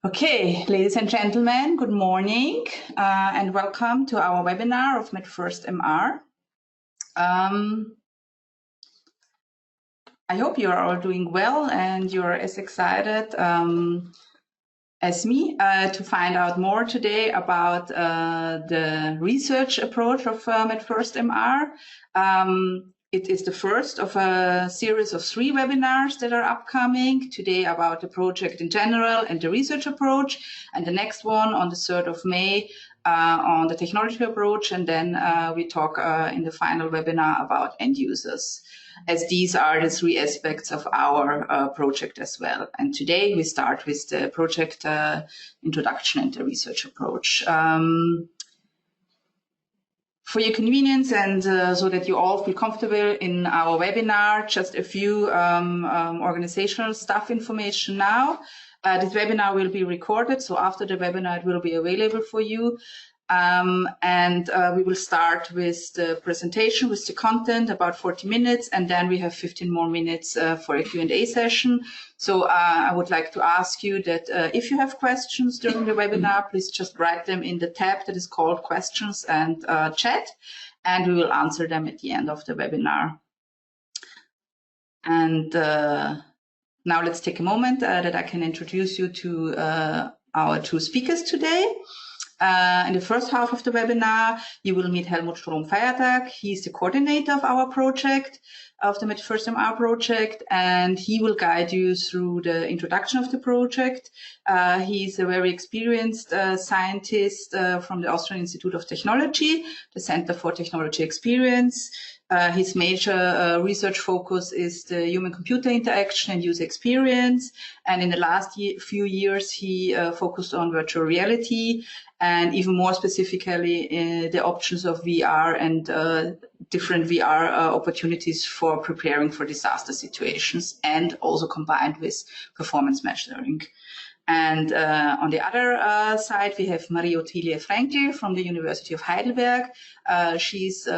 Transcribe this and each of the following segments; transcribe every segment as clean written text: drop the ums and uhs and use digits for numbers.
Okay, ladies and gentlemen, good morning and welcome to our webinar of Med1stMR. I hope you are all doing well and you're as excited as me to find out more today about the research approach of Med1stMR. It is the first of a series of 3 webinars that are upcoming, today about the project in general and the research approach, and the next one on the 3rd of May on the technology approach, and then we talk in the final webinar about end users, as these are the 3 aspects of our project as well. And today we start with the project introduction and the research approach. For your convenience and so that you all feel comfortable in our webinar, just a few organizational staff information now. This webinar will be recorded, so after the webinar it will be available for you. We will start with the presentation, with the content, about 40 minutes, and then we have 15 more minutes for a Q&A session. So I would like to ask you that if you have questions during the webinar, please just write them in the tab that is called Questions and Chat, and we will answer them at the end of the webinar. And now let's take a moment that I can introduce you to our 2 speakers today. In the first half of the webinar, you will meet Helmut Strom-Feiertag. He's the coordinator of our project, of the Med1stMR project, and he will guide you through the introduction of the project. He's a very experienced scientist from the Austrian Institute of Technology, the Center for Technology Experience. His major research focus is the human-computer interaction and user experience. And in the last few years, he focused on virtual reality and even more specifically the options of VR and different VR opportunities for preparing for disaster situations, and also combined with performance measuring. And on the other side, we have Marie-Ottilie Frenkel from the University of Heidelberg. She's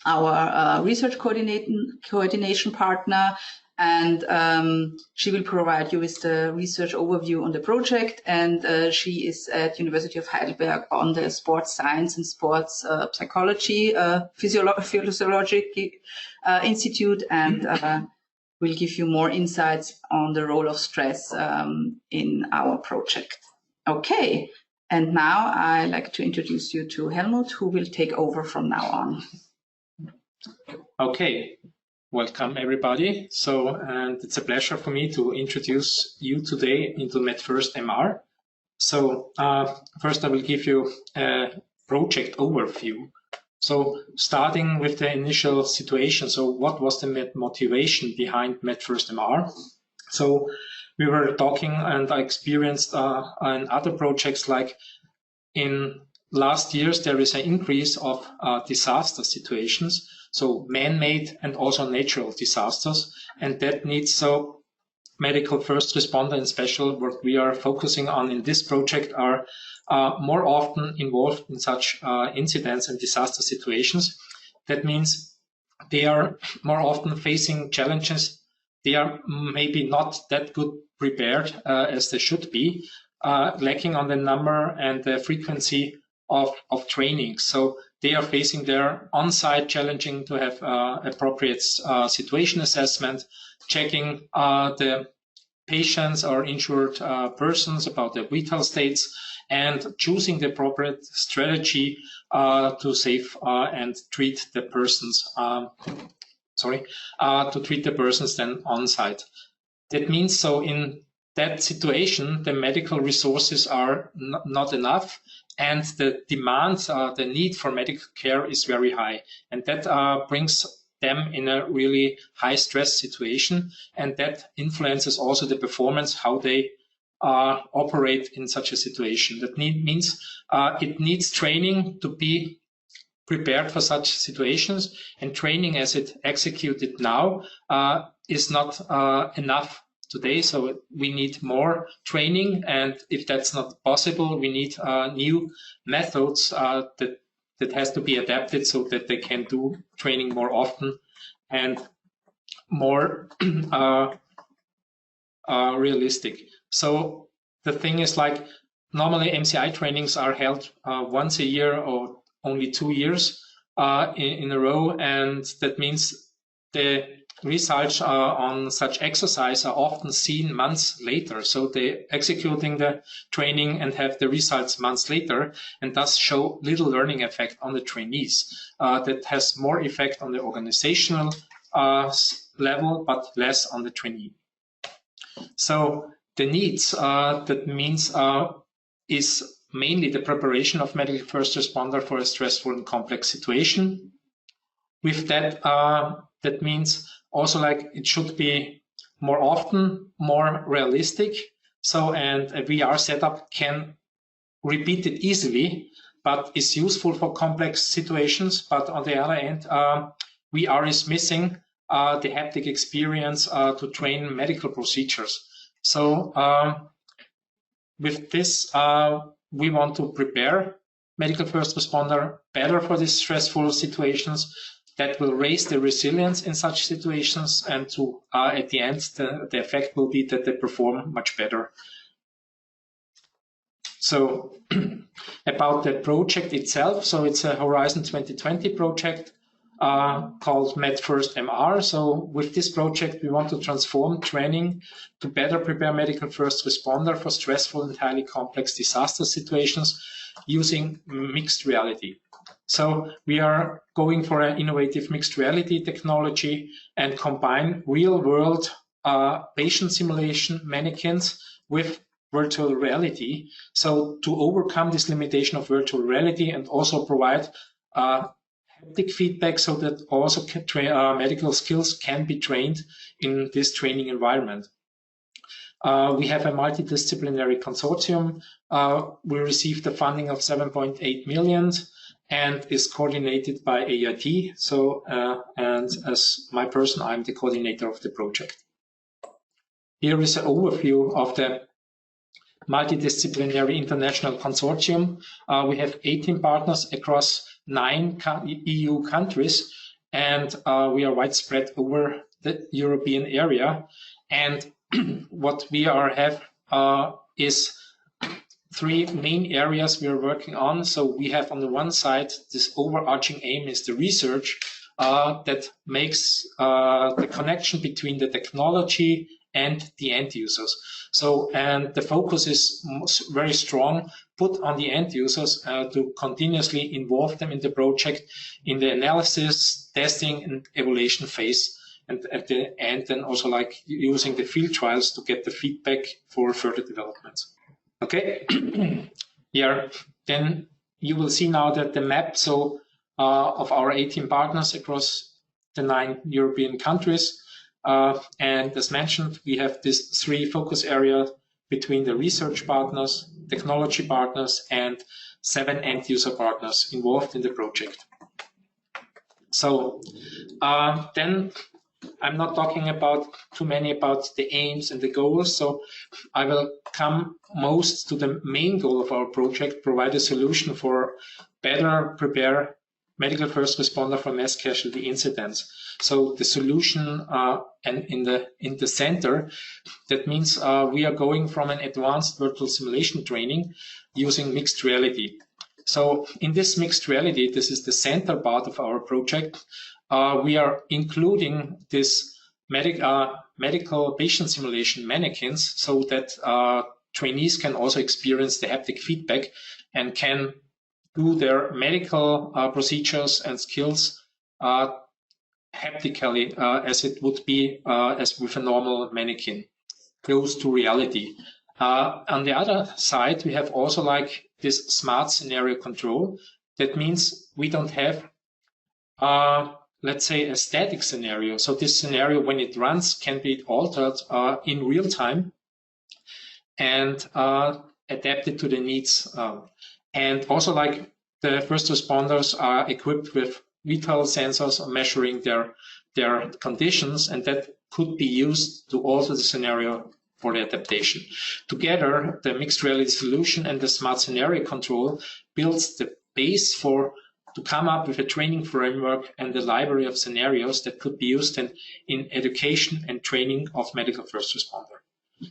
our research coordination partner, and she will provide you with the research overview on the project. And she is at University of Heidelberg on the sports science and sports psychology physiological institute, and will give you more insights on the role of stress in our project. Okay, and now I'd like to introduce you to Helmut, who will take over from now on. Okay, welcome everybody. And it's a pleasure for me to introduce you today into Med1stMR. So first I will give you a project overview. So starting with the initial situation, so what was the motivation behind Med1stMR? So we were talking, and I experienced in other projects, like in last years there is an increase of disaster situations. So man-made and also natural disasters, and that needs so medical first responder and special what we are focusing on in this project are more often involved in such incidents and disaster situations. That means they are more often facing challenges. They are maybe not that good prepared as they should be, lacking on the number and the frequency of training. So they are facing their on-site challenging to have appropriate situation assessment, checking the patients or injured persons about their vital states, and choosing the appropriate strategy to save and treat the persons. To treat the persons then on-site. That means so in that situation, the medical resources are not enough, and the demand, the need for medical care is very high. And that brings them in a really high stress situation, and that influences also the performance, how they operate in such a situation. That means it needs training to be prepared for such situations, and training as it executed now is not enough today. So we need more training, and if that's not possible, we need new methods that has to be adapted so that they can do training more often and more realistic. So the thing is like normally MCI trainings are held once a year or only 2 years in a row, and that means the results on such exercise are often seen months later. So they're executing the training and have the results months later, and thus show little learning effect on the trainees. That has more effect on the organizational level, but less on the trainee. So the needs, that means is mainly the preparation of medical first responder for a stressful and complex situation. With that, that means also like it should be more often, more realistic. So, and a VR setup can repeat it easily, but is useful for complex situations. But on the other end, VR is missing the haptic experience to train medical procedures. So with this, we want to prepare medical first responder better for these stressful situations that will raise the resilience in such situations, and to at the end, the effect will be that they perform much better. So about the project itself, so it's a Horizon 2020 project called Med1stMR. So with this project, we want to transform training to better prepare medical first responder for stressful and highly complex disaster situations using mixed reality. So we are going for an innovative mixed reality technology and combine real-world patient simulation mannequins with virtual reality. So to overcome this limitation of virtual reality and also provide haptic feedback so that also medical skills can be trained in this training environment. We have a multidisciplinary consortium. We received the funding of 7.8 million and is coordinated by AIT. So, and as my person, I'm the coordinator of the project. Here is an overview of the multidisciplinary international consortium. We have 18 partners across 9 EU countries, and we are widespread over the European area. And what we have is 3 main areas we are working on. So we have on the one side, this overarching aim is the research that makes the connection between the technology and the end users. So, and the focus is very strong, put on the end users to continuously involve them in the project, in the analysis, testing, and evaluation phase. And at the end, then also like using the field trials to get the feedback for further developments. Okay, here, then you will see now that the map of our 18 partners across the 9 European countries. And as mentioned, we have these 3 focus areas between the research partners, technology partners, and 7 end user partners involved in the project. So then I'm not talking too many about the aims and the goals, so I will come most to the main goal of our project, provide a solution for better prepare medical first responder for mass casualty incidents. So the solution and in the center, that means we are going from an advanced virtual simulation training using mixed reality. So in this mixed reality, this is the center part of our project. We are including this medical patient simulation mannequins so that trainees can also experience the haptic feedback and can do their medical procedures and skills haptically as it would be as with a normal mannequin, close to reality. On the other side, we have also like this smart scenario control. That means we don't have let's say a static scenario. So this scenario, when it runs, can be altered in real time and adapted to the needs. And also like the first responders are equipped with vital sensors measuring their conditions, and that could be used to alter the scenario for the adaptation. Together, the mixed reality solution and the smart scenario control builds the base to come up with a training framework and a library of scenarios that could be used in education and training of medical first responder.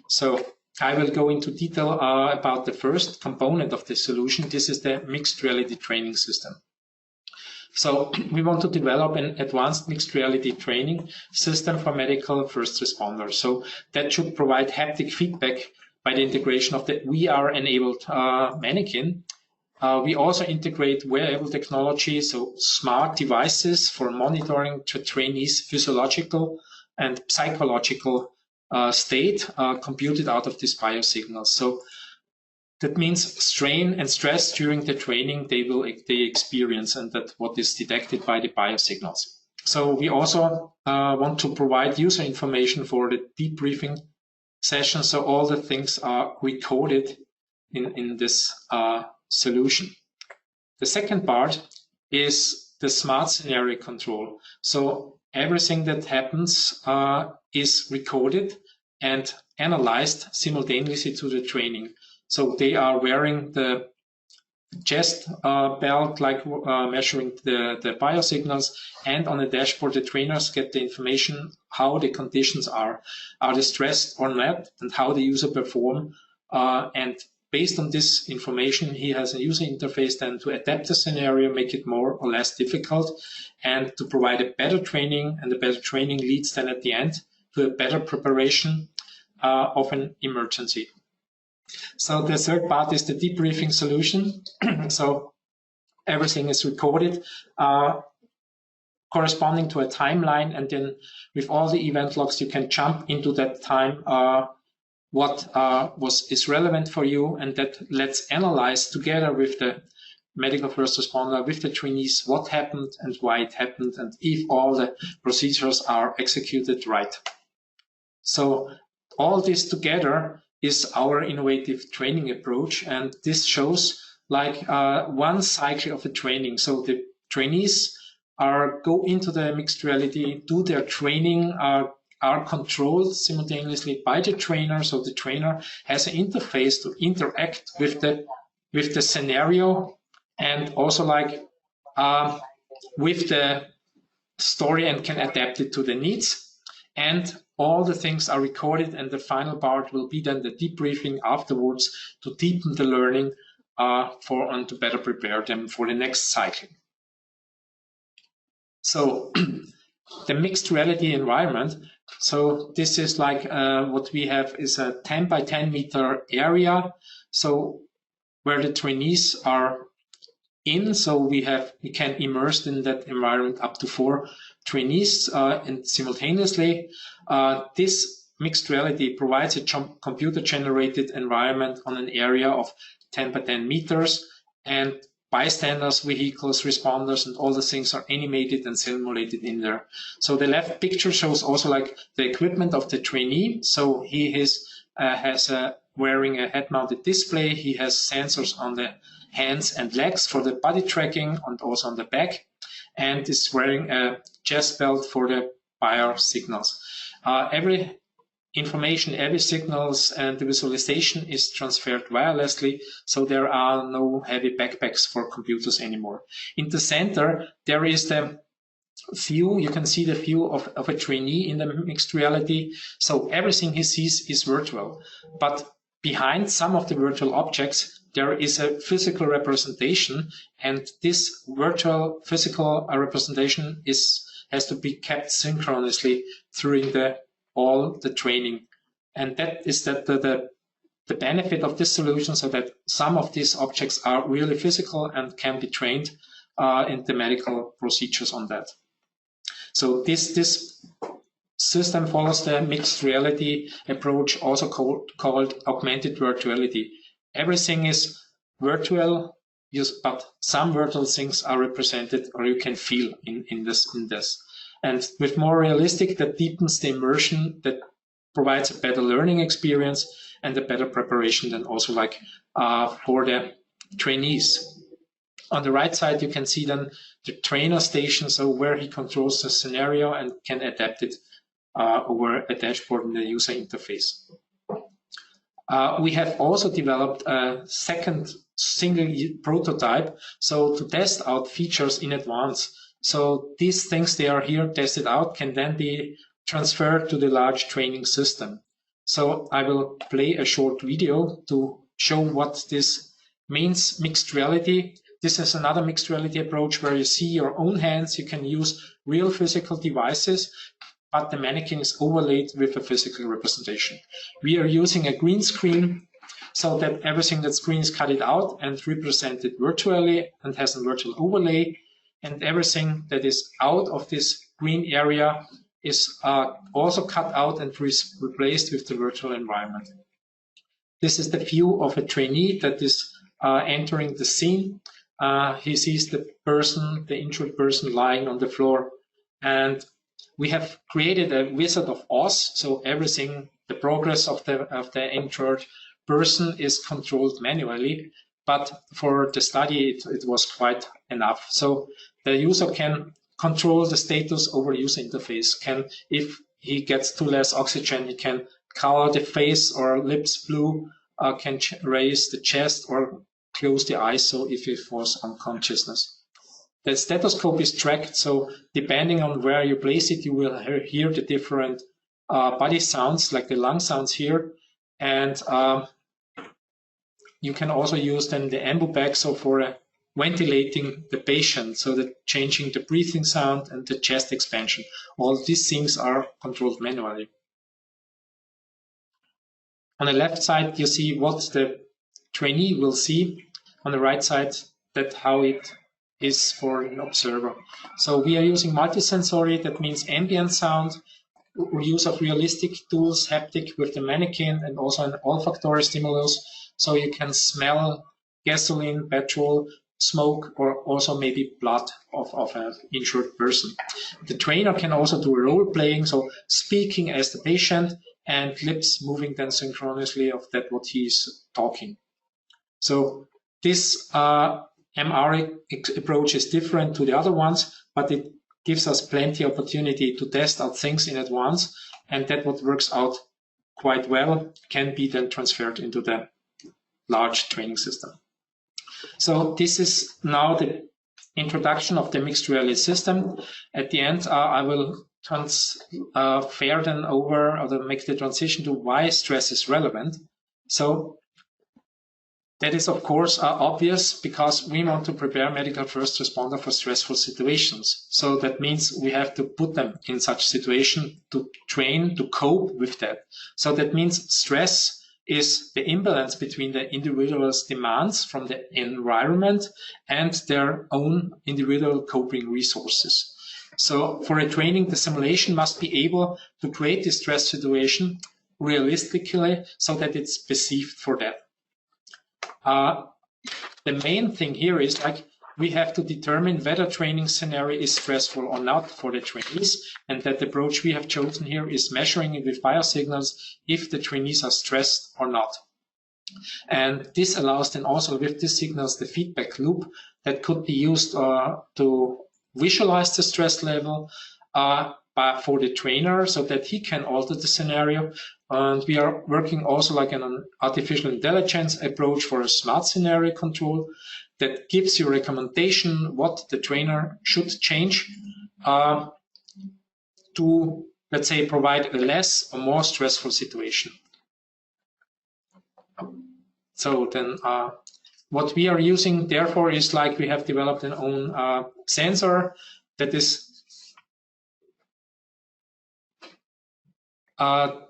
So I will go into detail about the first component of the solution. This is the mixed reality training system. So we want to develop an advanced mixed reality training system for medical first responders. So that should provide haptic feedback by the integration of the VR-enabled mannequin. We also integrate wearable technology, so smart devices for monitoring the trainees' physiological and psychological state computed out of these biosignals. So that means strain and stress during the training they experience, and that what is detected by the biosignals. So we also want to provide user information for the debriefing session, so all the things are recorded in this solution. The second part is the smart scenario control. So everything that happens is recorded and analyzed simultaneously to the training. So they are wearing the chest belt, like measuring the biosignals, and on the dashboard the trainers get the information how the conditions are they stressed or not, and how the user perform, and based on this information he has a user interface then to adapt the scenario, make it more or less difficult, and to provide a better training, and the better training leads then at the end to a better preparation of an emergency. So the third part is the debriefing solution. So everything is recorded corresponding to a timeline, and then with all the event logs you can jump into that time what is relevant for you, and that let's analyze together with the medical first responder, with the trainees, what happened and why it happened, and if all the procedures are executed right. So all this together is our innovative training approach, and this shows like one cycle of a training. So the trainees go into the mixed reality, do their training, are controlled simultaneously by the trainer. So the trainer has an interface to interact with the scenario, and also like with the story, and can adapt it to the needs. And all the things are recorded, and the final part will be then the debriefing afterwards to deepen the learning and to better prepare them for the next cycle. So the mixed reality environment. So this is like what we have is a 10 by 10 meter area. So where the trainees are in. So we can immerse in that environment up to 4 trainees and simultaneously. This mixed reality provides a computer-generated environment on an area of 10 by 10 meters, and bystanders, vehicles, responders, and all the things are animated and simulated in there. So the left picture shows also like the equipment of the trainee. So he has wearing a head-mounted display. He has sensors on the hands and legs for the body tracking, and also on the back, and is wearing a chest belt for the biosignals. Every information, every signals, and the visualization is transferred wirelessly, so there are no heavy backpacks for computers anymore. In the center, there is the view. You can see the view of a trainee in the mixed reality. So everything he sees is virtual, but behind some of the virtual objects, there is a physical representation, and this virtual physical representation has to be kept synchronously during all the training. And that is the benefit of this solution, so that some of these objects are really physical and can be trained in the medical procedures on that. So this system follows the mixed reality approach, also called augmented virtuality. Everything is virtual, but some virtual things are represented, or you can feel in this. And with more realistic, that deepens the immersion, that provides a better learning experience and a better preparation than also like for the trainees. On the right side, you can see then the trainer station, so where he controls the scenario and can adapt it over a dashboard in the user interface. We have also developed a second single prototype, so to test out features in advance. So these things they are here tested out can then be transferred to the large training system. So I will play a short video to show what this means, mixed reality. This is another mixed reality approach where you see your own hands. You can use real physical devices, but the mannequin is overlaid with a physical representation. We are using a green screen so that everything that screen is cut it out and represented virtually and has a virtual overlay, and everything that is out of this green area is also cut out and replaced with the virtual environment. This is the view of a trainee that is entering the scene. He sees the person, the injured person, lying on the floor, and we have created a Wizard of Oz, so everything, the progress of the injured person is controlled manually, but for the study it was quite enough. So the user can control the status over user interface. If he gets too less oxygen, he can color the face or lips blue, can raise the chest or close the eyes, so if he falls unconsciousness. The stethoscope is tracked, so depending on where you place it, you will hear the different body sounds, like the lung sounds here. And you can also use then the ambu bag, so for ventilating the patient, so that changing the breathing sound and the chest expansion. All these things are controlled manually. On the left side, you see what the trainee will see. On the right side, that how it is for an observer. So we are using multisensory, that means ambient sound, use of realistic tools, haptic with the mannequin, and also an olfactory stimulus, so you can smell gasoline, petrol, smoke, or also maybe blood of an injured person. The trainer can also do role playing, so speaking as the patient and lips moving then synchronously of that what he is talking. So this MR approach is different to the other ones, but it gives us plenty of opportunity to test out things in advance, and that what works out quite well can be then transferred into the large training system. So this is now the introduction of the mixed reality system. At the end, I will transfer then over, or make the transition to why stress is relevant. So that is, of course, obvious, because we want to prepare medical first responder for stressful situations. So that means we have to put them in such situation to train to cope with that. So that means stress is the imbalance between the individual's demands from the environment and their own individual coping resources. So for a training, the simulation must be able to create this stress situation realistically so that it's perceived for that. The main thing here is like we have to determine whether training scenario is stressful or not for the trainees, and that approach we have chosen here is measuring it with biosignals if the trainees are stressed or not. And this allows then also with these signals the feedback loop that could be used to visualize the stress level for the trainer so that he can alter the scenario. And we are working also like an artificial intelligence approach for a smart scenario control that gives you recommendation what the trainer should change to, let's say, provide a less or more stressful situation. So then what we are using, therefore, is like we have developed an own sensor that is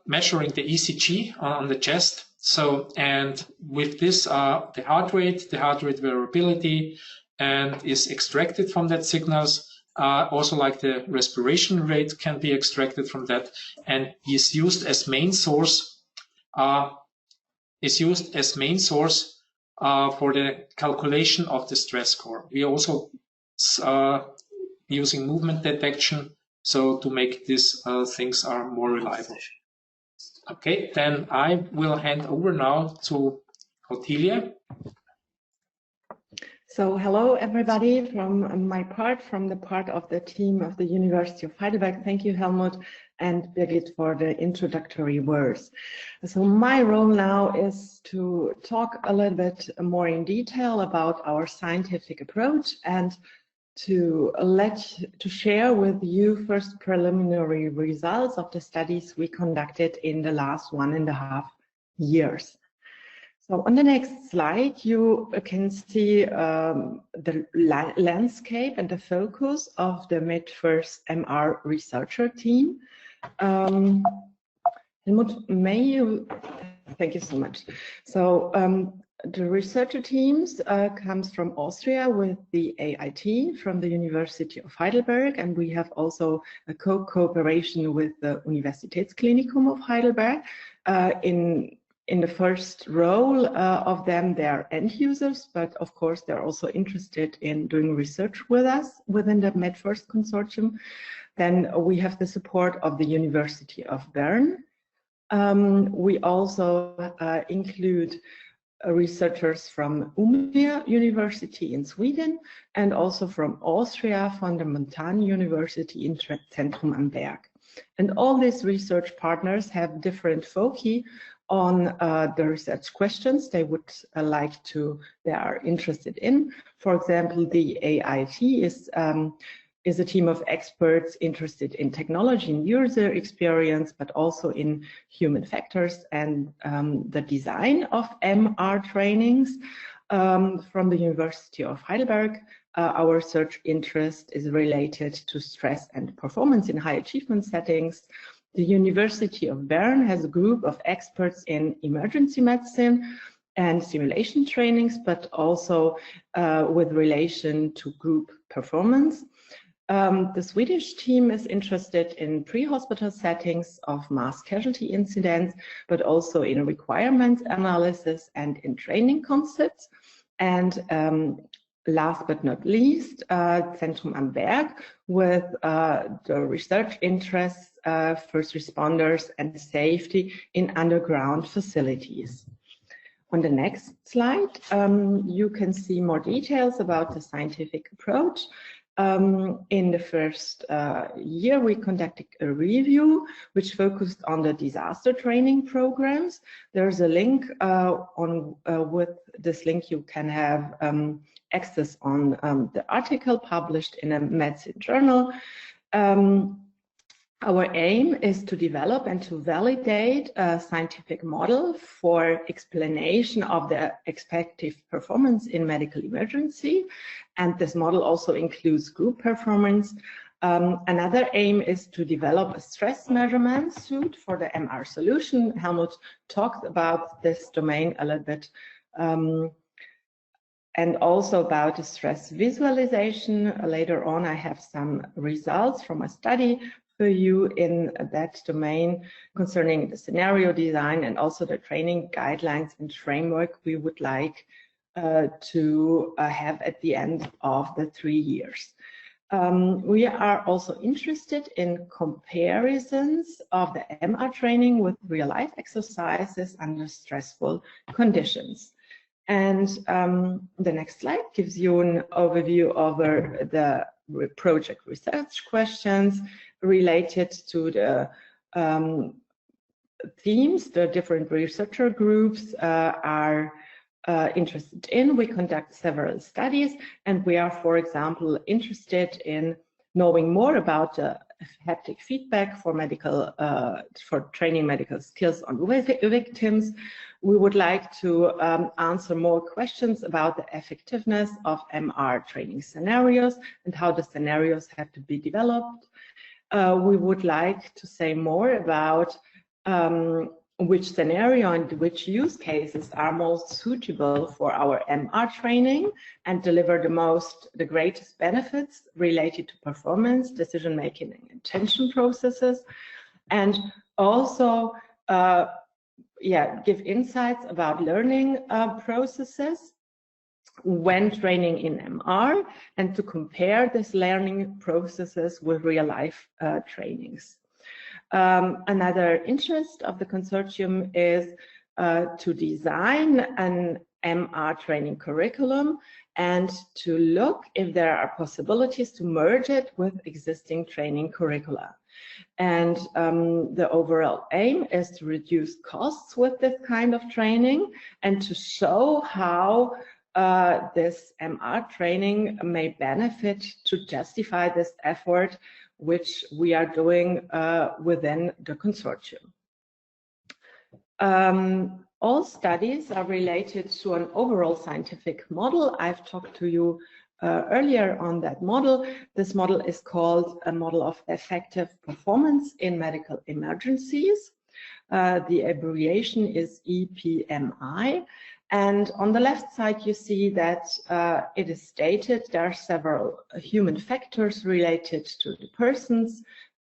measuring the ECG on the chest. So, and with this, the heart rate variability, and is extracted from that signals. Also, like the respiration rate can be extracted from that, and is used as main source. For the calculation of the stress score. We are also using movement detection, so to make these things are more reliable. Okay, then I will hand over now to Ottilia. So hello everybody from my part, from the part of the team of the University of Heidelberg. Thank you, Helmut and Birgit, for the introductory words. So my role now is to talk a little bit more in detail about our scientific approach and to share with you first preliminary results of the studies we conducted in the last 1.5 years. So on the next slide, you can see the landscape and the focus of the Med1stMR researcher team. Helmut, thank you so much. So the researcher teams comes from Austria with the AIT from the University of Heidelberg, and we have also a cooperation with the Universitätsklinikum of Heidelberg. In the first role of them, they are end users, but of course they're also interested in doing research with us within the Med1st consortium. Then we have the support of the University of Bern. We also include researchers from Umeå University in Sweden and also from Austria from the Montan University in Zentrum am Berg. And all these research partners have different foci on the research questions they would they are interested in. For example, the AIT is a team of experts interested in technology and user experience, but also in human factors and the design of MR trainings. From the University of Heidelberg, our research interest is related to stress and performance in high achievement settings. The University of Bern has a group of experts in emergency medicine and simulation trainings, but also with relation to group performance. The Swedish team is interested in pre-hospital settings of mass casualty incidents, but also in requirements analysis and in training concepts. And last but not least, Zentrum am Berg with the research interests, first responders and safety in underground facilities. On the next slide, you can see more details about the scientific approach. In the first year, we conducted a review which focused on the disaster training programs. There's a link with this link you can have access on the article published in a medicine journal. Our aim is to develop and to validate a scientific model for explanation of the expected performance in medical emergency. And this model also includes group performance. Another aim is to develop a stress measurement suite for the MR solution. Helmut talked about this domain a little bit. And also about the stress visualization. Later on, I have some results from a study for you in that domain concerning the scenario design and also the training guidelines and framework we would like to have at the end of the 3 years. We are also interested in comparisons of the MR training with real-life exercises under stressful conditions. And the next slide gives you an overview over the project research questions related to the themes the different researcher groups are interested in. We conduct several studies, and we are, for example, interested in knowing more about haptic feedback for for training medical skills on victims. We would like to answer more questions about the effectiveness of MR training scenarios and how the scenarios have to be developed. We would like to say more about which scenario and which use cases are most suitable for our MR training and deliver the greatest benefits related to performance, decision-making, and attention processes, and also give insights about learning processes when training in MR and to compare these learning processes with real-life trainings. Another interest of the consortium is to design an MR training curriculum and to look if there are possibilities to merge it with existing training curricula. And the overall aim is to reduce costs with this kind of training and to show how this MR training may benefit to justify this effort, which we are doing within the consortium. All studies are related to an overall scientific model. I've talked to you earlier on that model. This model is called a model of effective performance in medical emergencies. The abbreviation is EPMI. And on the left side, you see that it is stated there are several human factors related to the persons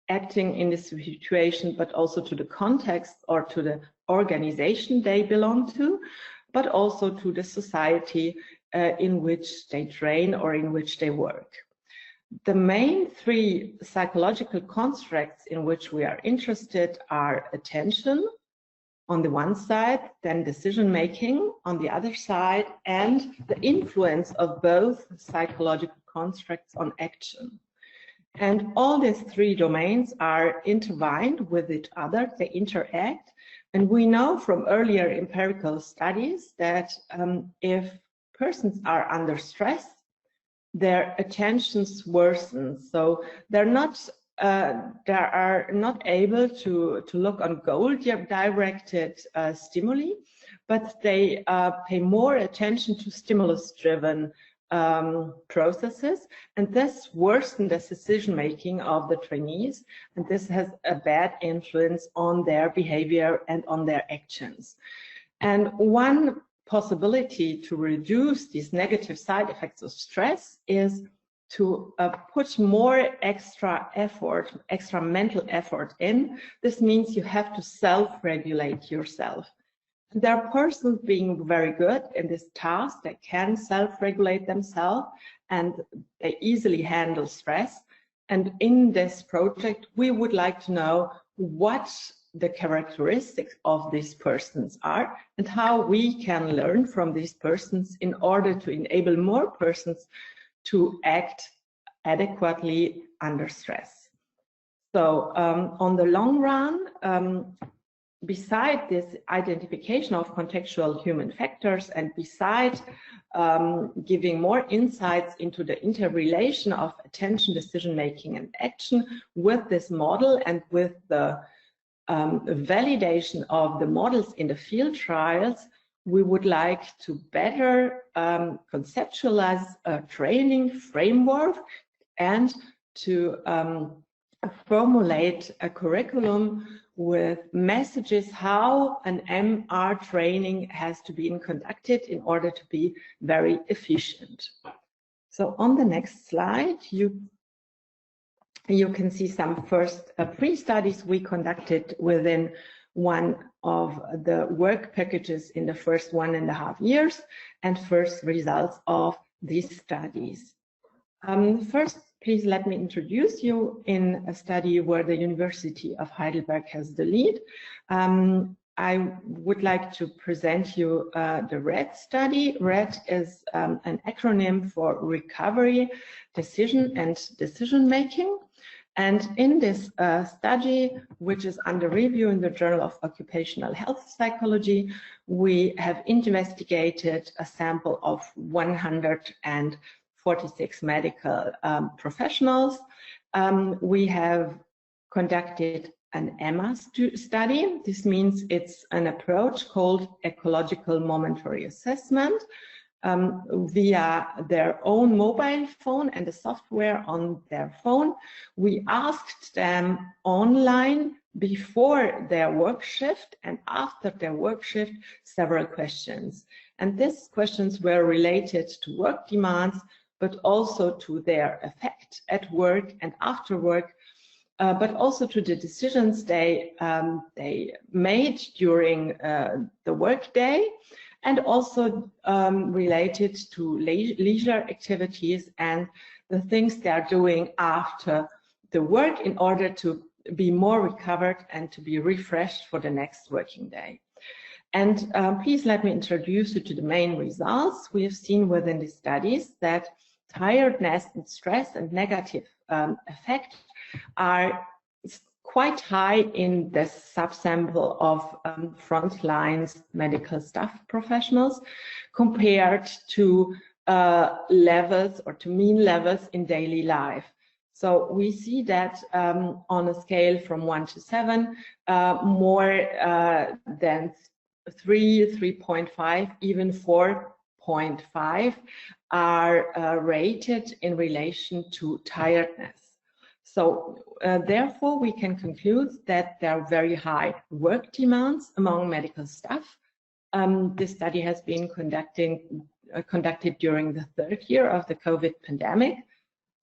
acting in this situation, but also to the context or to the organization they belong to, but also to the society in which they train or in which they work. The main three psychological constructs in which we are interested are attention on the one side, then decision-making on the other side, and the influence of both psychological constructs on action. And all these three domains are intertwined with each other, they interact. And we know from earlier empirical studies that if persons are under stress, their attentions worsen. So they are not able to look on goal-directed stimuli, but they pay more attention to stimulus-driven processes, and this worsens the decision-making of the trainees, and this has a bad influence on their behavior and on their actions. And one possibility to reduce these negative side effects of stress is to put more extra effort, extra mental effort in. This means you have to self-regulate yourself. There are persons being very good in this task that can self-regulate themselves and they easily handle stress. And in this project, we would like to know what the characteristics of these persons are and how we can learn from these persons in order to enable more persons to act adequately under stress. So on the long run, beside this identification of contextual human factors and beside giving more insights into the interrelation of attention, decision-making and action with this model and with the validation of the models in the field trials, we would like to better conceptualize a training framework and to formulate a curriculum with messages how an MR training has to be conducted in order to be very efficient. So on the next slide, you can see some first pre-studies we conducted within one of the work packages in the first 1.5 years and first results of these studies. First, please let me introduce you in a study where the University of Heidelberg has the lead. I would like to present you the RED study. RED is an acronym for Recovery, Decision and Decision Making. And in this study, which is under review in the Journal of Occupational Health Psychology, we have investigated a sample of 146 medical professionals. We have conducted an EMMA study. This means it's an approach called ecological momentary assessment via their own mobile phone and the software on their phone. We asked them online before their work shift and after their work shift several questions. And these questions were related to work demands, but also to their effect at work and after work, but also to the decisions they made during the workday, and also related to leisure activities and the things they are doing after the work in order to be more recovered and to be refreshed for the next working day. And please let me introduce you to the main results. We have seen within the studies that tiredness and stress and negative effect are quite high in the subsample of frontline medical staff professionals compared to levels or to mean levels in daily life. So we see that on a scale from 1 to 7, more than 3, 3.5, even 4.5 are rated in relation to tiredness. So therefore, we can conclude that there are very high work demands among medical staff. This study has been conducted during the 3rd year of the COVID pandemic.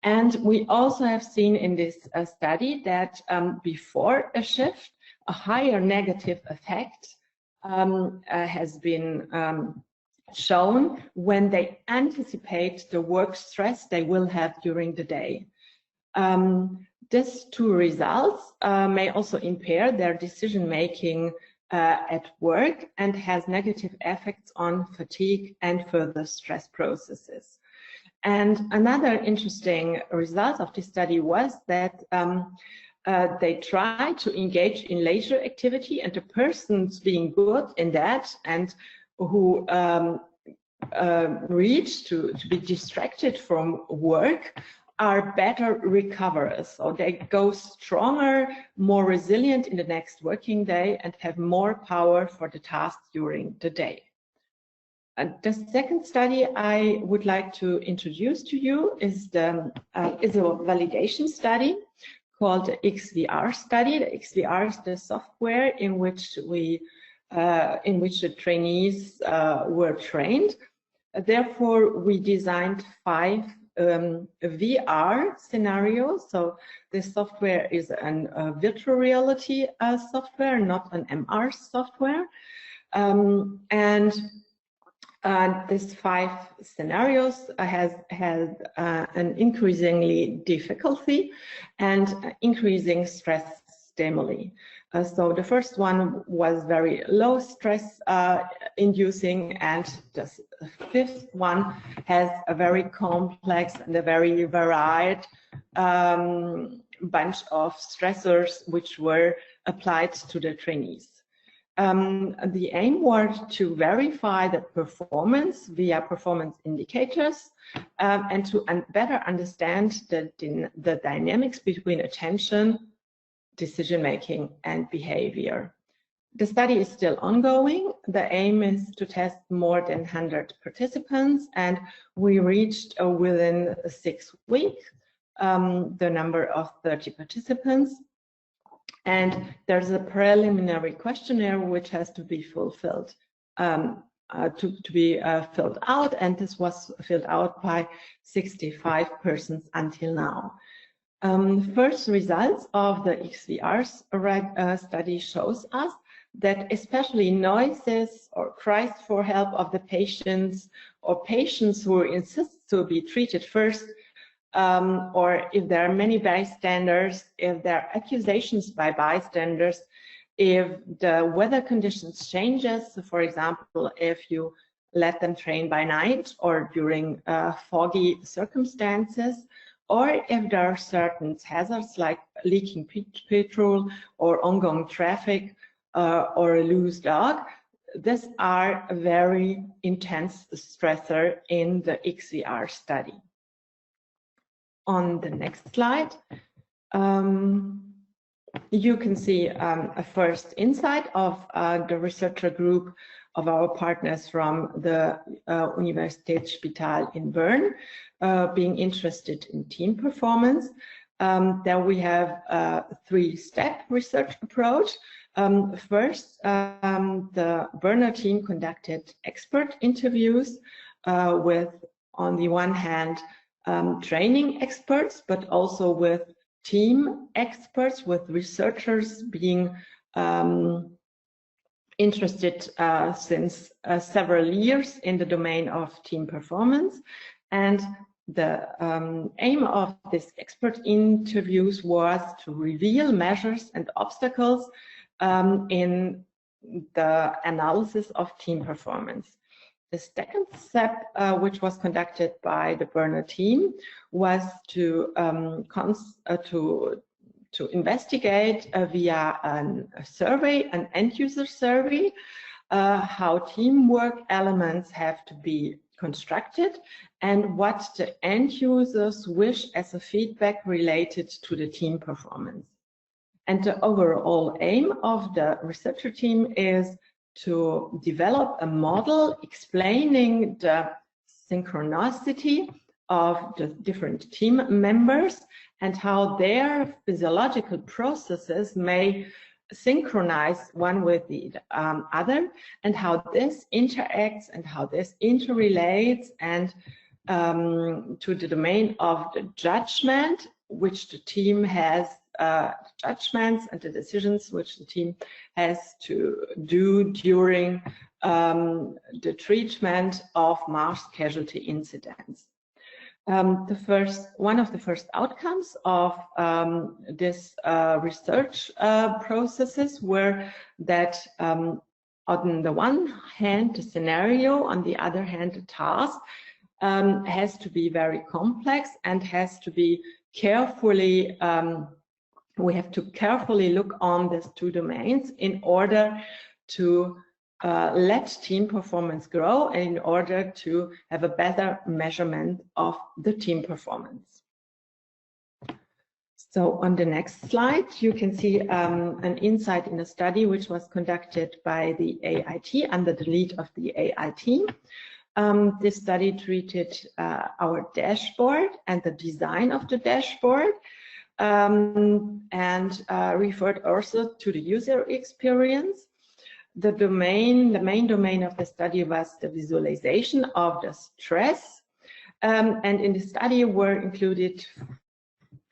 And we also have seen in this study that before a shift, a higher negative effect has been shown when they anticipate the work stress they will have during the day. These two results may also impair their decision-making at work and has negative effects on fatigue and further stress processes. And another interesting result of this study was that they tried to engage in leisure activity, and the persons being good in that and who reach to be distracted from work are better recoverers. So they go stronger, more resilient in the next working day and have more power for the task during the day. The second study I would like to introduce to you is a validation study called the XVR study. The XVR is the software in which the trainees were trained. Therefore, we designed 5 VR scenarios. So this software is a virtual reality software, not an MR software, these 5 scenarios has an increasingly difficulty and increasing stress stimuli. So the first one was very low stress inducing, and the 5th one has a very complex and a very varied bunch of stressors which were applied to the trainees. The aim was to verify the performance via performance indicators and to better understand the dynamics between attention, decision-making, and behavior. The study is still ongoing. The aim is to test more than 100 participants, and we reached within 6 weeks the number of 30 participants. And there's a preliminary questionnaire which has to be fulfilled, filled out, and this was filled out by 65 persons until now. First results of the XVR study shows us that especially noises or cries for help of the patients or patients who insist to be treated first, or if there are many bystanders, if there are accusations by bystanders, if the weather conditions changes, so for example, if you let them train by night or during foggy circumstances, or if there are certain hazards like leaking petrol or ongoing traffic or a loose dog, these are very intense stressor in the XVR study. On the next slide, you can see a first insight of the researcher group of our partners from the Med1stMR in Bern, being interested in team performance. There we have a 3-step research approach. First, the Berner team conducted expert interviews with, on the one hand, training experts, but also with team experts, with researchers being interested since several years in the domain of team performance. And the aim of this expert interviews was to reveal measures and obstacles in the analysis of team performance. The second step, which was conducted by the Berner team, was to to investigate via a survey, an end-user survey, how teamwork elements have to be constructed and what the end users wish as a feedback related to the team performance. And the overall aim of the researcher team is to develop a model explaining the synchronicity of the different team members and how their physiological processes may synchronize one with the other, and how this interacts and how this interrelates and to the domain of the judgment which the team has, judgments and the decisions which the team has to do during the treatment of mass casualty incidents. One of the first outcomes of this research processes were that on the one hand the scenario, on the other hand the task has to be very complex and has to be carefully, we have to carefully look on these two domains in order to let team performance grow and in order to have a better measurement of the team performance. So on the next slide, you can see an insight in a study which was conducted by the AIT under the lead of the AIT. This study treated our dashboard and the design of the dashboard and referred also to the user experience. The main domain of the study was the visualization of the stress, and in the study were included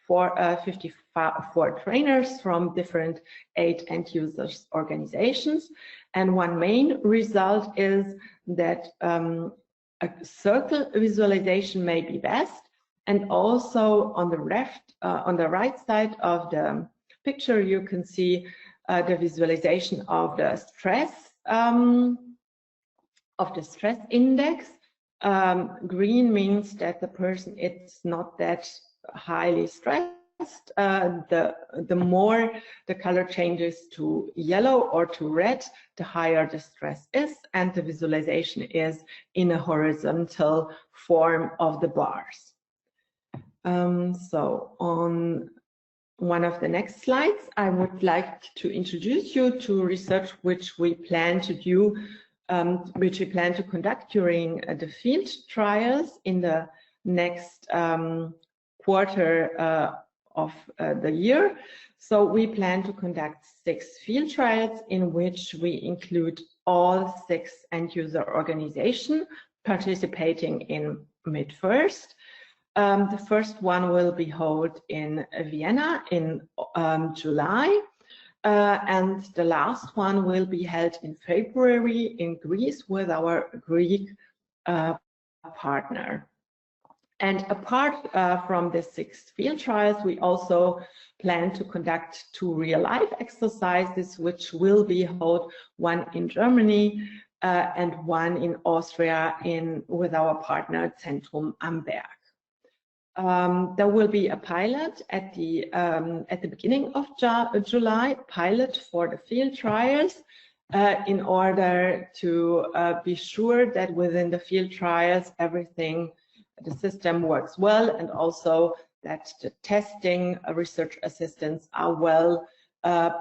54 trainers from different 8 end users organizations, and one main result is that a circle visualization may be best, and also on the right side of the picture you can see the visualization of the stress index. Green means that the person is not that highly stressed. The more the color changes to yellow or to red, the higher the stress is, and the visualization is in a horizontal form of the bars. So on one of the next slides, I would like to introduce you to research which we plan to do, which we plan to conduct during the field trials in the next quarter of the year. So we plan to conduct 6 field trials in which we include all 6 end-user organizations participating in Med1st. The first one will be held in Vienna in July, and the last one will be held in February in Greece with our Greek partner. And apart from the 6 field trials, we also plan to conduct 2 real-life exercises, which will be held, one in Germany and one in Austria with our partner Zentrum am Berg. There will be a pilot at the beginning of July, pilot for the field trials, in order to be sure that within the field trials everything, the system works well, and also that the testing research assistants are well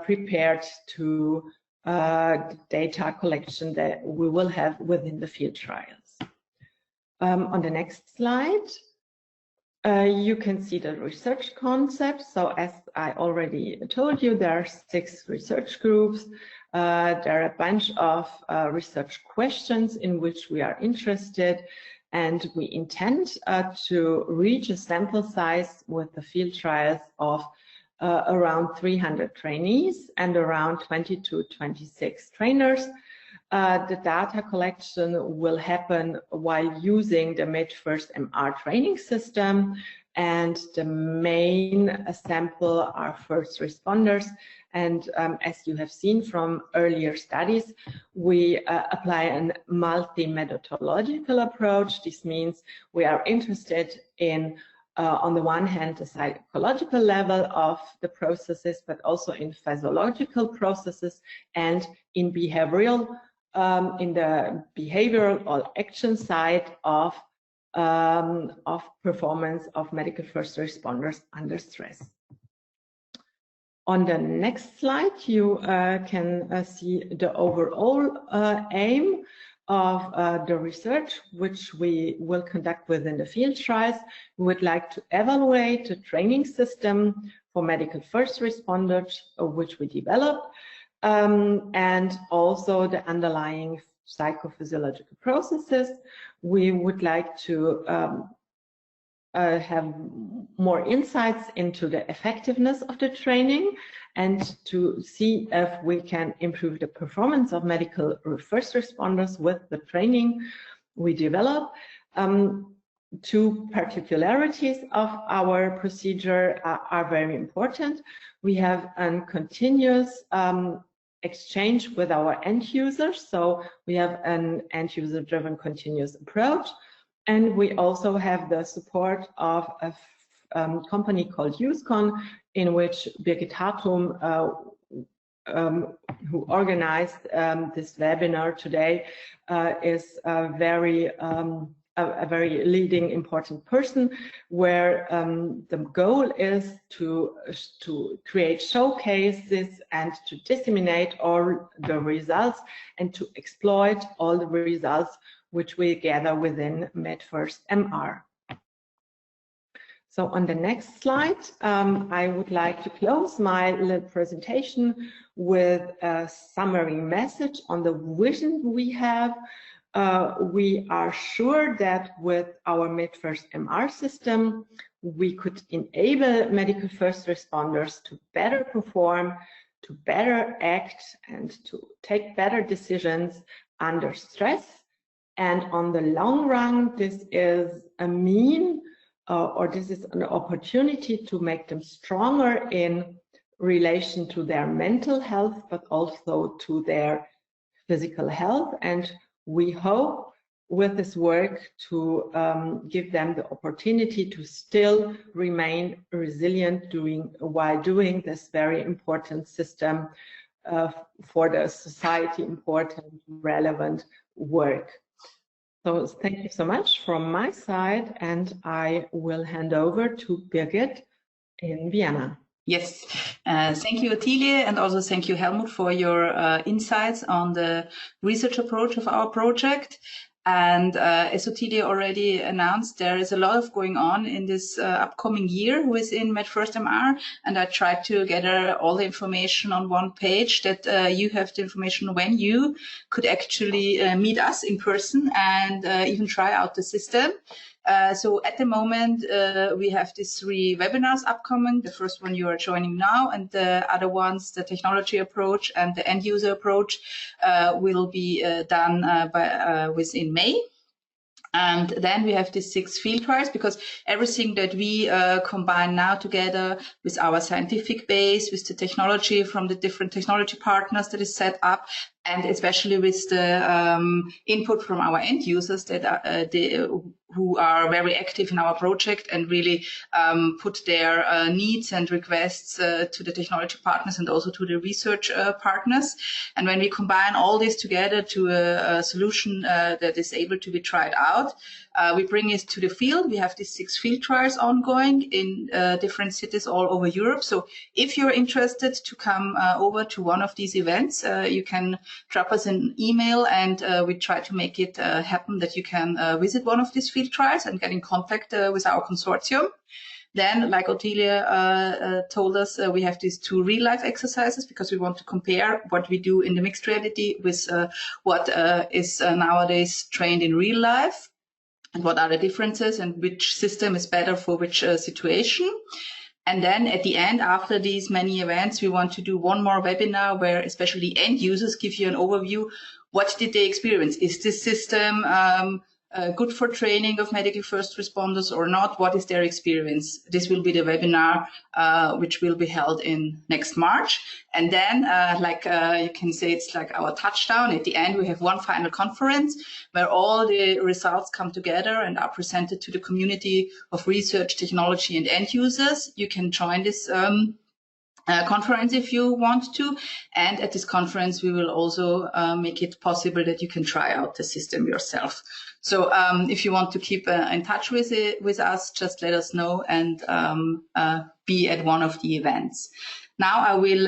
prepared to the data collection that we will have within the field trials. On the next slide, you can see the research concept. So as I already told you, there are 6 research groups. There are a bunch of research questions in which we are interested, and we intend to reach a sample size with the field trials of around 300 trainees and around 20 to 26 trainers. The data collection will happen while using the Med1stMR training system, and the main sample are first responders. And as you have seen from earlier studies, we apply a multi-methodological approach. This means we are interested in on the one hand, the psychological level of the processes, but also in physiological processes and in behavioral, in the behavioral or action side of performance of medical first responders under stress. On the next slide, you can see the overall aim of the research, which we will conduct within the field trials. We would like to evaluate the training system for medical first responders, which we developed, and also the underlying psychophysiological processes. We would like to have more insights into the effectiveness of the training and to see if we can improve the performance of medical first responders with the training we develop. Two particularities of our procedure are very important. We have a continuous exchange with our end users, so we have an end user driven continuous approach. And we also have the support of a company called UseCon, in which Birgit Hartum, who organized this webinar today, is a very leading important person, where the goal is to create showcases and to disseminate all the results and to exploit all the results which we gather within Med1stMR. So on the next slide, I would like to close my little presentation with a summary message on the vision we have. We are sure that with our Med1stMR system, we could enable medical first responders to better perform, to better act, and to take better decisions under stress. And on the long run, this is a this is an opportunity to make them stronger in relation to their mental health, but also to their physical health. And we hope with this work to give them the opportunity to still remain resilient while doing this very important system for the society important, relevant work. So thank you so much from my side, and I will hand over to Birgit in Vienna. Yes, thank you, Ottilie, and also thank you, Helmut, for your insights on the research approach of our project. And as Ottilie already announced, there is a lot of going on in this upcoming year within Med1stMR, and I tried to gather all the information on one page that you have the information when you could actually meet us in person and even try out the system. So at the moment, we have these 3 webinars upcoming. The first one you are joining now, and the other ones, the technology approach and the end user approach, will be done within May. And then we have these 6 field trials, because everything that we combine now together with our scientific base, with the technology from the different technology partners that is set up, and especially with the input from our end users that are, who are very active in our project and really put their needs and requests to the technology partners and also to the research partners. And when we combine all this together to a solution that is able to be tried out, we bring it to the field. We have these 6 field trials ongoing in different cities all over Europe. So if you're interested to come over to one of these events, you can drop us an email, and we try to make it happen that you can visit one of these field trials and get in contact with our consortium. Then, like Ottilie told us, we have these 2 real-life exercises, because we want to compare what we do in the mixed reality with what is nowadays trained in real life, and what are the differences and which system is better for which situation. And then at the end, after these many events, we want to do one more webinar where especially end users give you an overview. What did they experience? Is this system good for training of medical first responders or not? What is their experience? This will be the webinar which will be held in next March. And then, you can say it's like our touchdown. At the end, we have one final conference where all the results come together and are presented to the community of research, technology, and end users. You can join this conference if you want to, and at this conference we will also make it possible that you can try out the system yourself. So if you want to keep in touch with us, just let us know and be at one of the events. Now I will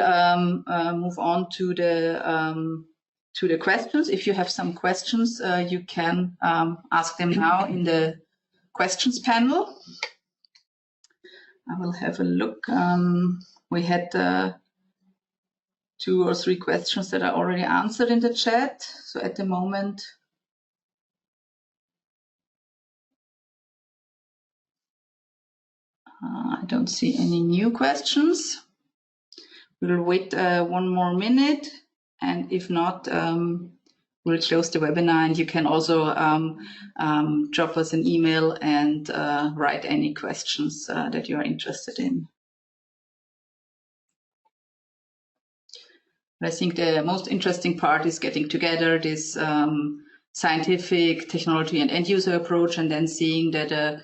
move on to the questions. If you have some questions, you can ask them now in the questions panel. I will have a look. We had 2 or 3 questions that are already answered in the chat. So at the moment, I don't see any new questions. We'll wait 1 more minute, and if not, we'll close the webinar, and you can also drop us an email and write any questions that you are interested in. I think the most interesting part is getting together this scientific, technology, and end-user approach, and then seeing that a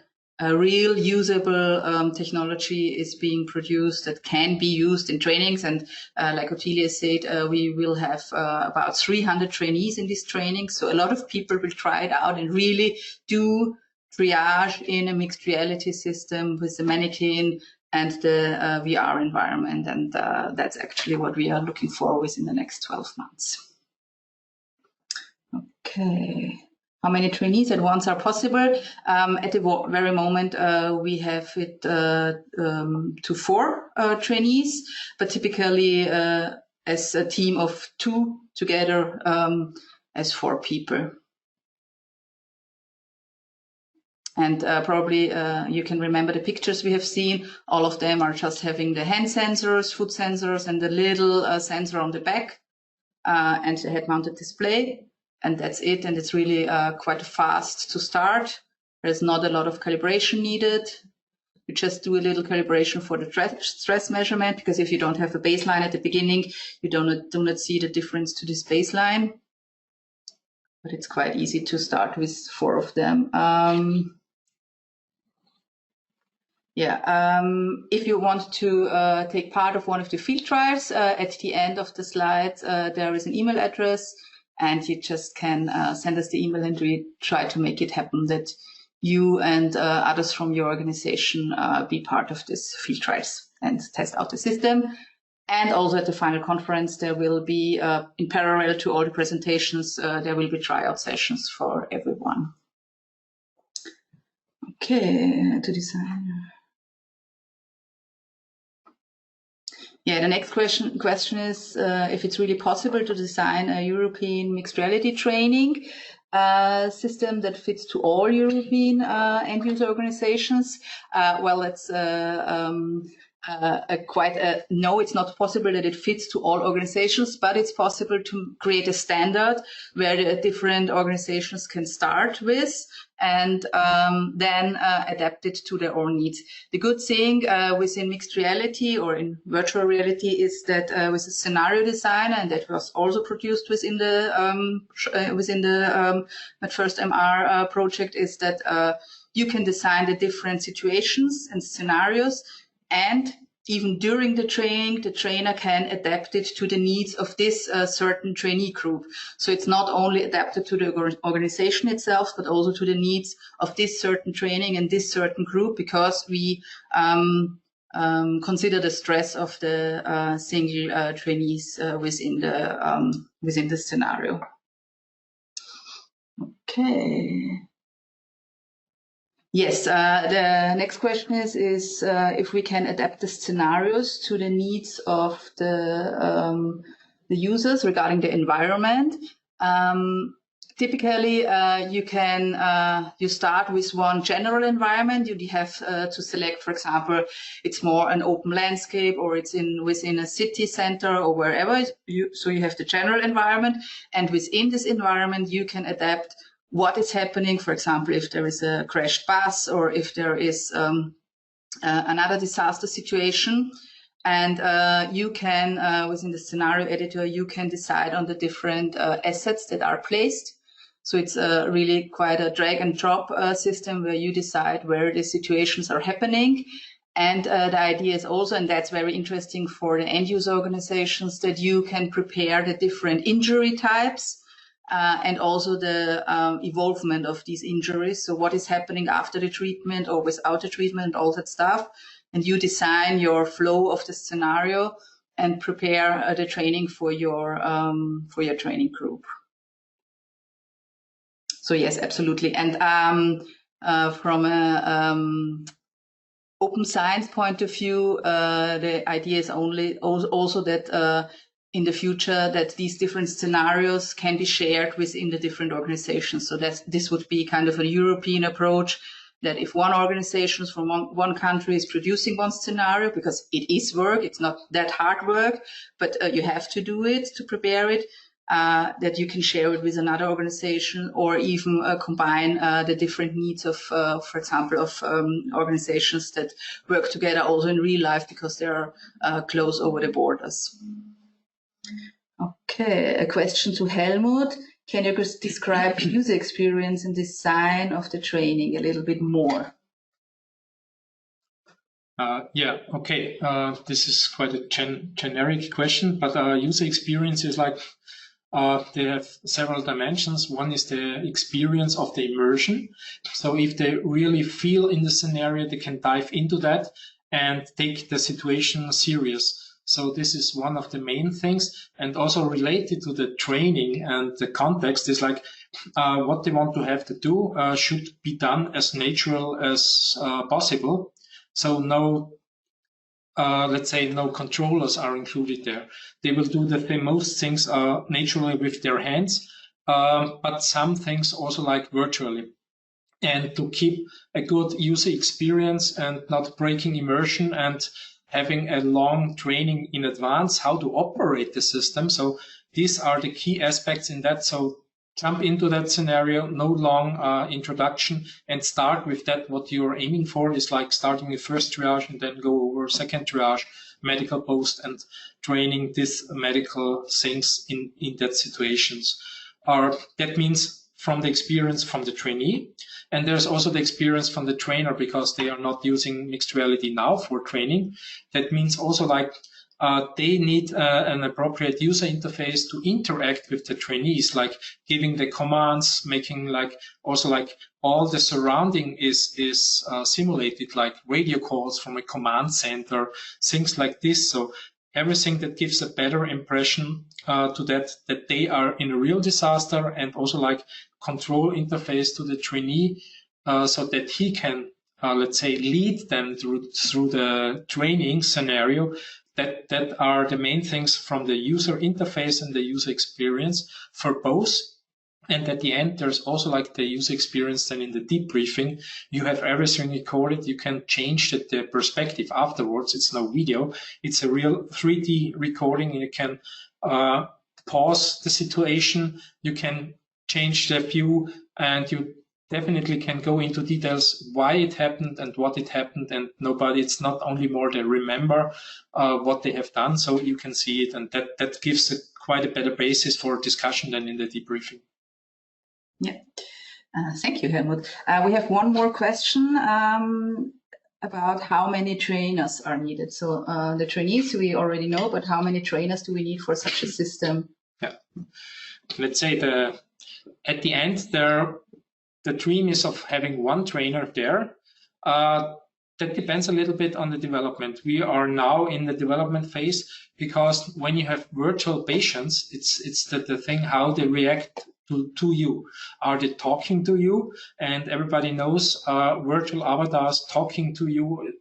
real usable technology is being produced that can be used in trainings. And like Ottilia said, we will have about 300 trainees in this training. So a lot of people will try it out and really do triage in a mixed reality system with the mannequin and the VR environment. And that's actually what we are looking for within the next 12 months. Okay. How many trainees at once are possible? At the very moment, we have it to 4 trainees, but typically as a team of 2 together as 4 people. And probably you can remember the pictures we have seen. All of them are just having the hand sensors, foot sensors, and the little sensor on the back and the head-mounted display. And that's it. And it's really quite fast to start. There's not a lot of calibration needed. You just do a little calibration for the stress measurement, because if you don't have a baseline at the beginning, you do not see the difference to this baseline. But it's quite easy to start with 4 of them. If you want to take part of one of the field trials, at the end of the slides, there is an email address, and you just can send us the email, and we try to make it happen that you and others from your organization be part of this field trials and test out the system. And also at the final conference, there will be, in parallel to all the presentations, there will be tryout sessions for everyone. Okay, to design. Yeah, the next question is if it's really possible to design a European mixed reality training system that fits to all European end user organizations. Well, it's no, it's not possible that it fits to all organizations, but it's possible to create a standard where the different organizations can start with and then adapt it to their own needs. The good thing within mixed reality or in virtual reality is that with a scenario designer, and that was also produced within the Med1stMR project, is that you can design the different situations and scenarios, and even during the training, the trainer can adapt it to the needs of this certain trainee group. So it's not only adapted to the organization itself, but also to the needs of this certain training and this certain group, because we consider the stress of the single trainees within the scenario. Okay. Yes, the next question is if we can adapt the scenarios to the needs of the users regarding the environment. Typically, you start with one general environment. You have to select, for example, it's more an open landscape, or it's within a city center or wherever. So you have the general environment, and within this environment, you can adapt what is happening, for example, if there is a crashed bus or if there is another disaster situation. And you can, within the scenario editor, you can decide on the different assets that are placed. So it's really quite a drag and drop system where you decide where the situations are happening. And the idea is also, and that's very interesting for the end user organizations, that you can prepare the different injury types and also the evolvement of these injuries. So what is happening after the treatment or without the treatment, all that stuff. And you design your flow of the scenario and prepare the training for your training group. So yes, absolutely. And from a open science point of view, the idea is also that in the future that these different scenarios can be shared within the different organizations. So that this would be kind of a European approach, that if one organization from one country is producing one scenario, because it is work, it's not that hard work, but you have to do it to prepare it, that you can share it with another organization, or even combine the different needs of, for example, of organizations that work together also in real life because they are close over the borders. Okay, a question to Helmut. Can you describe user experience and design of the training a little bit more? Yeah, okay. This is quite a generic question, but user experience is like, they have several dimensions. One is the experience of the immersion. So if they really feel in the scenario, they can dive into that and take the situation serious. So this is one of the main things, and also related to the training and the context is like what they want to have to do should be done as natural as possible. So no, let's say no controllers are included there. They will do the most things naturally with their hands, but some things also like virtually. And to keep a good user experience and not breaking immersion and having a long training in advance how to operate the system. So these are the key aspects in that. So jump into that scenario, no long introduction, and start with that. What you're aiming for is like starting with first triage and then go over second triage, medical post, and training these medical things in that situations. That means from the experience from the trainee. And there's also the experience from the trainer, because they are not using mixed reality now for training. That means also like they need an appropriate user interface to interact with the trainees, like giving the commands, making like also like all the surrounding is simulated, like radio calls from a command center, things like this. So everything that gives a better impression to that they are in a real disaster, and also like control interface to the trainee so that he can, let's say, lead them through the training scenario. That are the main things from the user interface and the user experience for both. And at the end, there's also like the user experience then in the debriefing. You have everything recorded. You can change the perspective afterwards. It's no video. It's a real 3D recording. You can pause the situation. You can change the view, and you definitely can go into details why it happened and what it happened, and it's not only more they remember what they have done, so you can see it, and that gives quite a better basis for discussion than in the debriefing. Yeah, thank you, Helmut. We have one more question about how many trainers are needed. So the trainees we already know, but how many trainers do we need for such a system? Yeah, let's say at the end the dream is of having one trainer there. That depends a little bit on the development. We are now in the development phase, because when you have virtual patients, it's the thing how they react to you. Are they talking to you? And everybody knows virtual avatars talking to you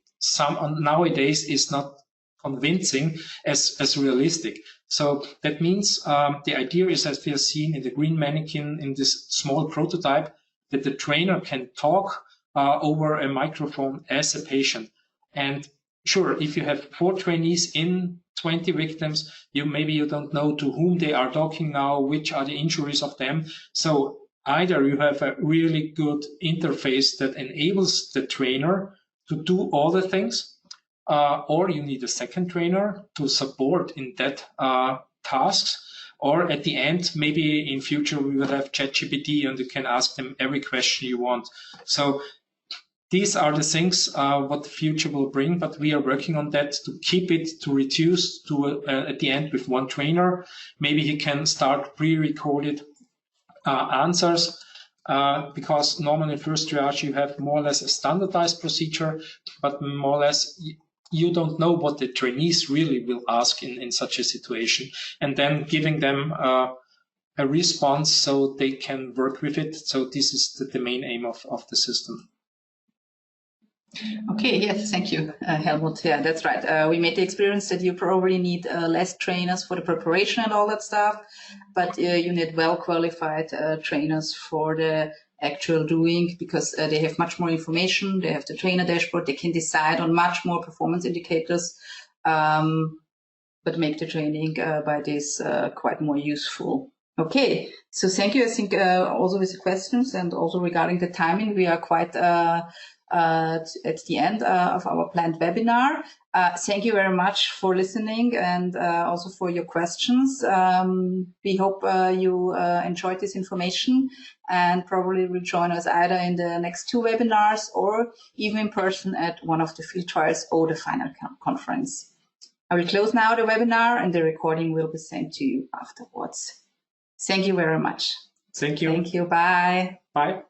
nowadays is not convincing as realistic. So that means the idea is, as we have seen in the green mannequin in this small prototype, that the trainer can talk over a microphone as a patient. And sure, if you have 4 trainees in 20 victims, maybe you don't know to whom they are talking now, which are the injuries of them. So either you have a really good interface that enables the trainer to do all the things, or you need a second trainer to support in that tasks. Or at the end, maybe in future we will have ChatGPT and you can ask them every question you want. So these are the things what the future will bring, but we are working on that to keep it, to reduce to at the end with one trainer. Maybe he can start pre-recorded answers, because normally in first triage you have more or less a standardized procedure, but more or less you don't know what the trainees really will ask in such a situation, and then giving them a response so they can work with it. So this is the main aim of the system. Okay, yes, thank you, Helmut. Yeah, that's right. We made the experience that you probably need less trainers for the preparation and all that stuff, but you need well-qualified trainers for the actual doing, because they have much more information, they have the trainer dashboard, they can decide on much more performance indicators, but make the training by this quite more useful. Okay, so thank you. I think also with the questions and also regarding the timing, we are quite at the end of our planned webinar. Thank you very much for listening and also for your questions. We hope you enjoyed this information and probably will join us either in the next 2 webinars or even in person at one of the field trials or the final conference. I will close now the webinar and the recording will be sent to you afterwards. Thank you very much. Thank you. Thank you. Bye. Bye.